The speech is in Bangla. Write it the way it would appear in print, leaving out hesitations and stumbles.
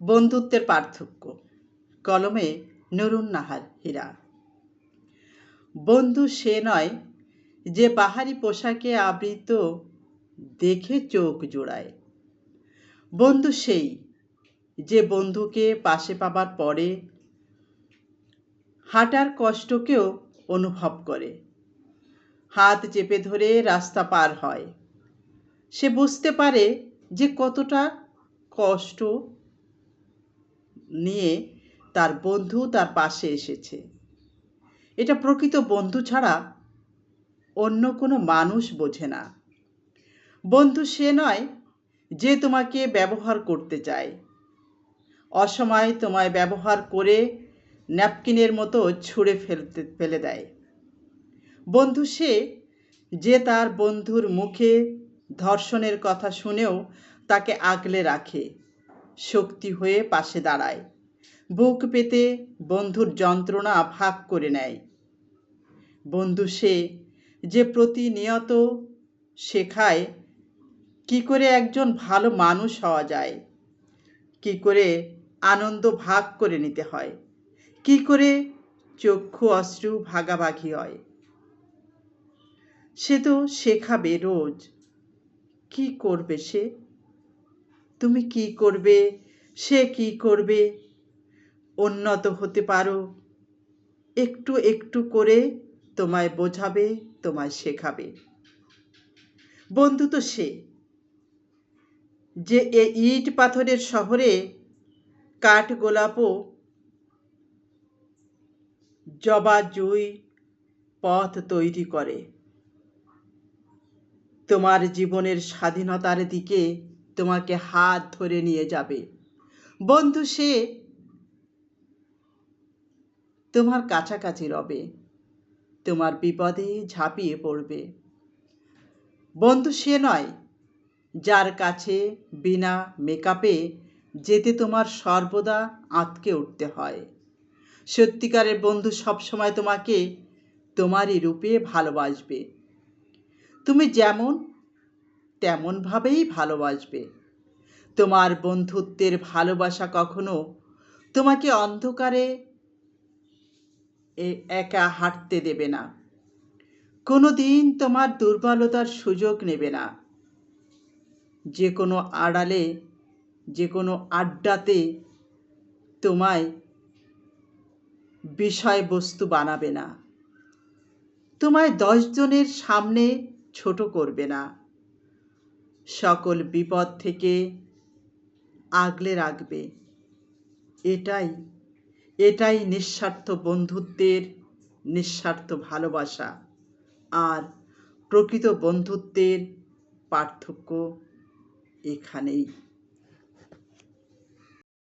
বন্ধুত্বের পার্থক্য। কলমে নুরুন নাহার হীরা। বন্ধু সে নয় যে বাহারি পোশাকে আবৃত দেখে চোখ জোড়ায়। বন্ধু সেই যে বন্ধুকে পাশে পাবার পরে হাঁটার কষ্টকেও অনুভব করে, হাত চেপে ধরে রাস্তা পার হয়। সে বুঝতে পারে যে কতটা কষ্ট নিয়ে তার বন্ধু তার পাশে এসেছে। এটা প্রকৃত বন্ধু ছাড়া অন্য কোনো মানুষ বোঝে না। বন্ধু সে নয় যে তোমাকে ব্যবহার করতে চায়, অসময়ে তোমায় ব্যবহার করে ন্যাপকিনের মতো ছুঁড়ে ফেলে দেয়। বন্ধু সে যে তার বন্ধুর মুখে ধর্ষণের কথা শুনেও তাকে আগলে রাখে, শক্তি হয়ে পাশে দাঁড়ায়, বুক পেতে বন্ধুর যন্ত্রণা ভাগ করে নেয়। বন্ধু সে যে প্রতিনিয়ত শেখায় কি করে একজন ভালো মানুষ হওয়া যায়, কি করে আনন্দ ভাগ করে নিতে হয়, কি করে চক্ষু অশ্রু ভাগাভাগি হয়। সে তো শেখাবে রোজ। কি করবে সে? তুমি কি করবে? সে কি করবে? উন্নত হতে পারো একটু একটু করে, তোমায় বোঝাবে, তোমায় শেখাবে। বন্ধু তো সে যে এ ইট পাথরের শহরে কাঠ গোলাপও জবা জুই পথ তৈরি করে, তোমার জীবনের স্বাধীনতার দিকে তোমাকে হাত ধরে নিয়ে যাবে। বন্ধু সে তোমার কাছাকাছি রবে, তোমার বিপদে ঝাঁপিয়ে পড়বে। বন্ধু সে নয় যার কাছে বিনা মেকআপে যেতে তোমার সর্বদা আঁতকে উঠতে হয়। সত্যিকারের বন্ধু সবসময় তোমাকে তোমারই রূপে ভালোবাসবে। তুমি যেমন তেমনভাবেই ভালোবাসবে। তোমার বন্ধুত্বের ভালোবাসা কখনো তোমাকে অন্ধকারে একা হাঁটতে দেবে না, কোনো দিন তোমার দুর্বলতার সুযোগ নেবে না। যে কোনো আড়ালে, যে কোনো আড্ডাতে তোমায় বিষয়বস্তু বানাবে না, তোমায় 10 জনের সামনে ছোট করবে না। সকল বিপদ থেকে আগলে রাখবে। এটাই নিঃস্বার্থ বন্ধুত্বের নিঃস্বার্থ ভালোবাসা। আর প্রকৃত বন্ধুত্বের পার্থক্য এখানেই।